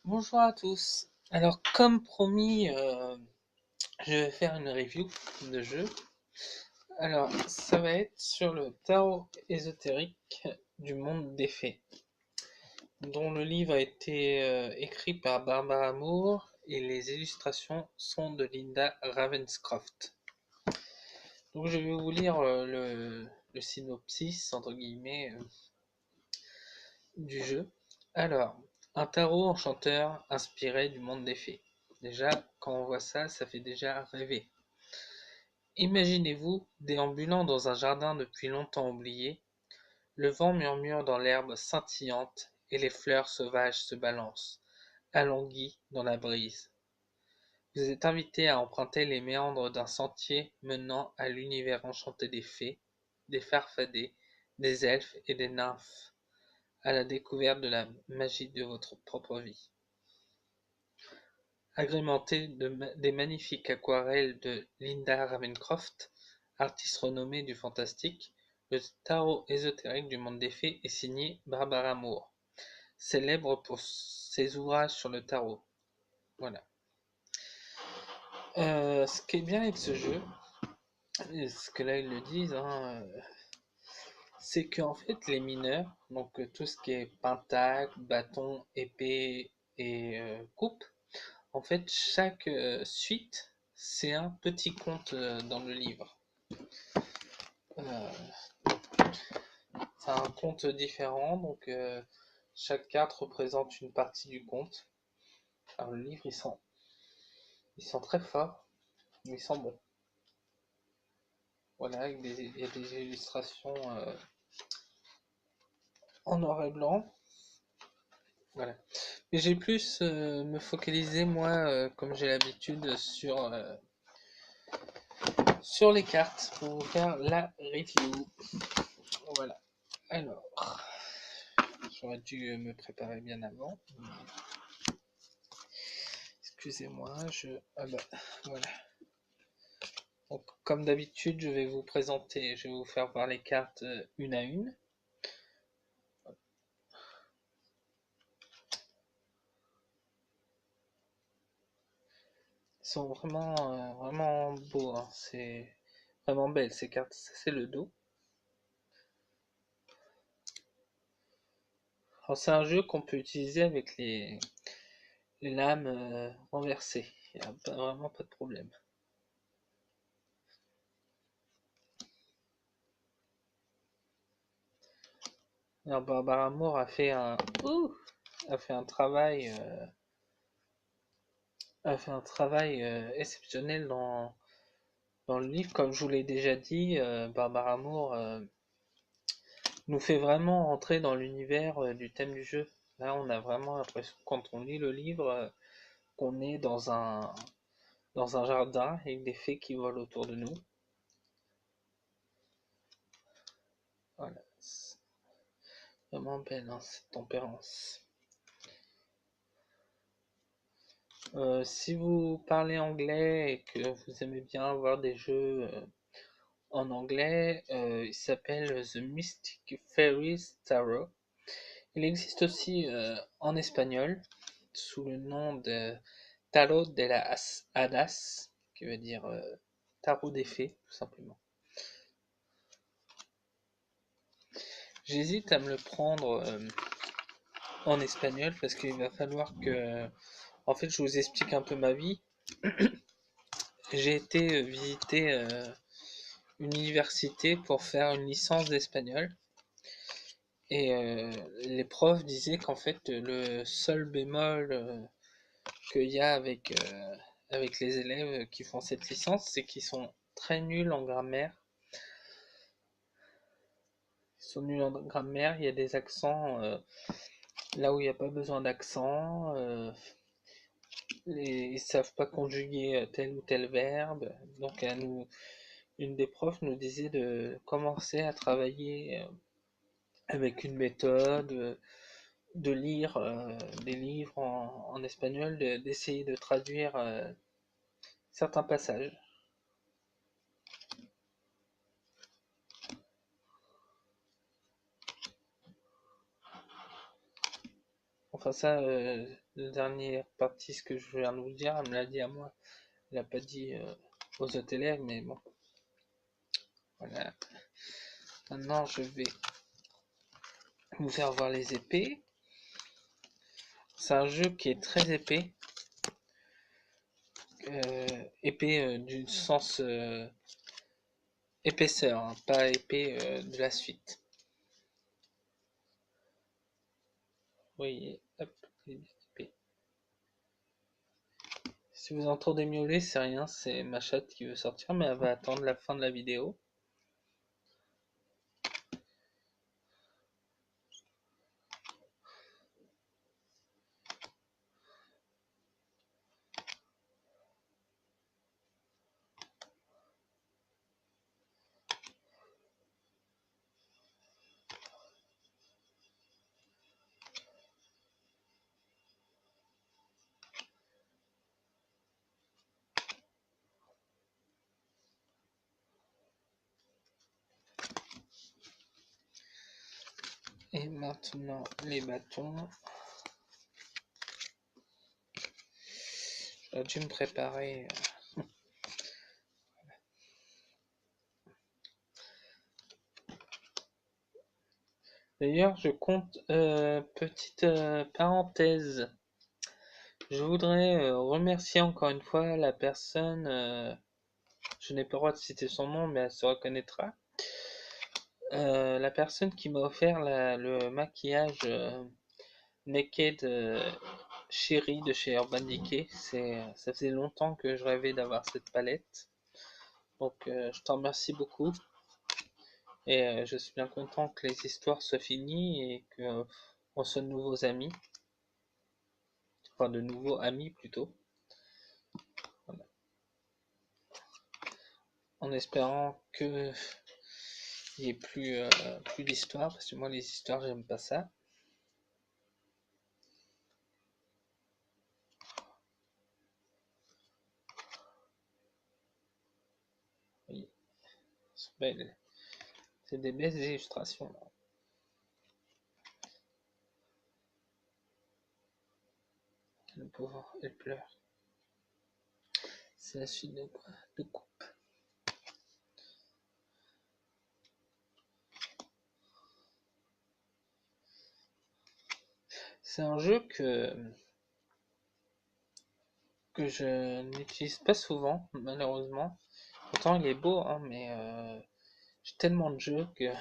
Bonjour à tous. Alors, comme promis, je vais faire une review de jeu. Alors, ça va être sur le tarot ésotérique du monde des fées, dont le livre a été écrit par Barbara Moore et les illustrations sont de Linda Ravenscroft. Donc, je vais vous lire le synopsis, entre guillemets, du jeu. Alors, un tarot enchanteur inspiré du monde des fées. Déjà, quand on voit ça, ça fait déjà rêver. Imaginez-vous déambulant dans un jardin depuis longtemps oublié, le vent murmure dans l'herbe scintillante et les fleurs sauvages se balancent, alanguies dans la brise. Vous êtes invité à emprunter les méandres d'un sentier menant à l'univers enchanté des fées, des farfadets, des elfes et des nymphes, à la découverte de la magie de votre propre vie. Agrémenté des magnifiques aquarelles de Linda Ravenscroft, artiste renommée du fantastique, le tarot ésotérique du monde des fées est signé Barbara Moore, célèbre pour ses ouvrages sur le tarot. Voilà. Ce qui est bien avec ce jeu, et ce que là ils le disent, c'est qu'en fait les mineurs, donc tout ce qui est pentacle, bâton, épée et coupe, en fait chaque suite c'est un petit conte dans le livre. Euh, c'est un conte différent, donc chaque carte représente une partie du conte. Alors le livre il sent très fort, mais il sent bon. Voilà, il y a des illustrations en noir et blanc. Voilà. Mais j'ai plus me focaliser moi, comme j'ai l'habitude, sur les cartes pour vous faire la review. Voilà. Alors, j'aurais dû me préparer bien avant. Excusez-moi, ah bah, voilà. Donc, comme d'habitude, je vais vous présenter, je vais vous faire voir les cartes une à une. Ils sont vraiment beaux, hein. C'est vraiment belle ces cartes. Ça, c'est le dos. Alors, c'est un jeu qu'on peut utiliser avec les lames renversées. Il n'y a vraiment pas de problème. Alors, Barbara Moore a fait un travail, exceptionnel dans le livre. Comme je vous l'ai déjà dit, Barbara Moore nous fait vraiment entrer dans l'univers du thème du jeu. Là, on a vraiment l'impression, quand on lit le livre, qu'on est dans un jardin avec des fées qui volent autour de nous. Voilà, c'est vraiment belle, hein, cette tempérance. Si vous parlez anglais et que vous aimez bien avoir des jeux en anglais, il s'appelle The Mystic Fairies Tarot. Il existe aussi en espagnol sous le nom de Tarot de las Hadas, qui veut dire tarot des fées, tout simplement. J'hésite à me le prendre en espagnol parce qu'il va falloir que, en fait, je vous explique un peu ma vie. J'ai été visiter une université pour faire une licence d'espagnol et les profs disaient qu'en fait le seul bémol qu'il y a avec les élèves qui font cette licence, c'est qu'ils sont très nuls en grammaire. Ils sont nuls en grammaire, il y a des accents là où il n'y a pas besoin d'accent, ils ne savent pas conjuguer tel ou tel verbe. Donc une des profs nous disait de commencer à travailler avec une méthode, de lire des livres en espagnol, d'essayer de traduire certains passages. Enfin ça, le dernier partie, ce que je viens de vous dire, elle me l'a dit à moi. Elle l'a pas dit aux autres élèves, mais bon. Voilà. Maintenant, je vais vous faire voir les épées. C'est un jeu qui est très épais. Épais du sens épaisseur, hein, pas épais de la suite. Vous voyez, hop, les épées. Si vous entendez miauler, c'est rien, c'est ma chatte qui veut sortir, mais elle va attendre la fin de la vidéo. Et maintenant, les bâtons. J'aurais dû me préparer. D'ailleurs, je compte, petite parenthèse. Je voudrais remercier encore une fois la personne, je n'ai pas le droit de citer son nom, mais elle se reconnaîtra. La personne qui m'a offert le maquillage Naked Chérie de chez Urban Decay. Ça faisait longtemps que je rêvais d'avoir cette palette. Donc je t'en remercie beaucoup. Et je suis bien content que les histoires soient finies et qu'on soit de nouveaux amis. Enfin, de nouveaux amis plutôt. Voilà. En espérant que il n'y ait plus d'histoires, parce que moi les histoires j'aime pas ça. Oui, c'est belle. C'est des belles illustrations. Là. Le pauvre, elle pleure. C'est la suite de coupe. C'est un jeu que je n'utilise pas souvent, malheureusement. Pourtant, il est beau, hein, mais j'ai tellement de jeux que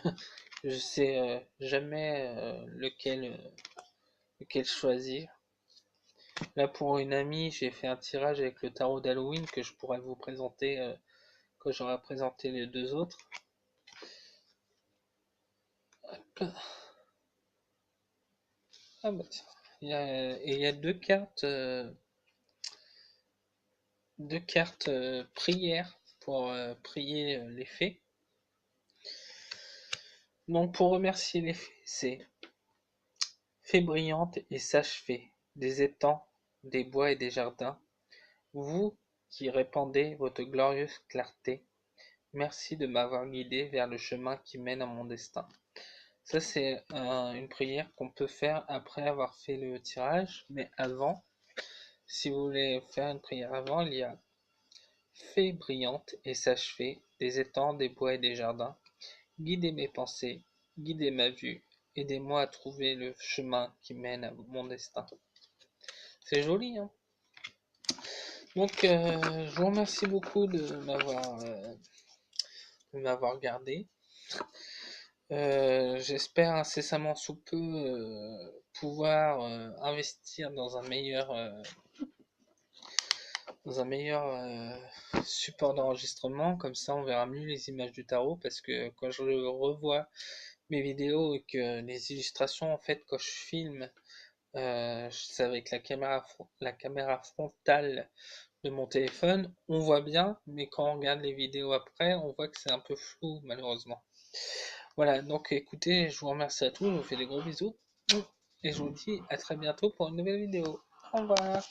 je sais jamais lequel choisir. Là, pour une amie, j'ai fait un tirage avec le tarot d'Halloween que je pourrais vous présenter quand j'aurai présenté les deux autres. Hop. Ah bah tiens. Il y a deux cartes prières pour prier les fées. Donc pour remercier les fées, c'est fées brillantes et sages fées, des étangs, des bois et des jardins, vous qui répandez votre glorieuse clarté, merci de m'avoir guidé vers le chemin qui mène à mon destin. Ça c'est une prière qu'on peut faire après avoir fait le tirage, mais avant, si vous voulez faire une prière avant, il y a fées brillantes et sages fées, des étangs, des bois et des jardins, guidez mes pensées, guidez ma vue, aidez-moi à trouver le chemin qui mène à mon destin. C'est joli, hein? Donc, je vous remercie beaucoup de m'avoir regardé. J'espère incessamment sous peu pouvoir investir dans un meilleur support d'enregistrement. Comme ça, on verra mieux les images du tarot parce que quand je revois mes vidéos et que les illustrations, en fait, quand je filme, c'est avec la caméra frontale de mon téléphone, on voit bien, mais quand on regarde les vidéos après, on voit que c'est un peu flou, malheureusement. Voilà, donc écoutez, je vous remercie à tous, je vous fais des gros bisous, et je vous dis à très bientôt pour une nouvelle vidéo. Au revoir.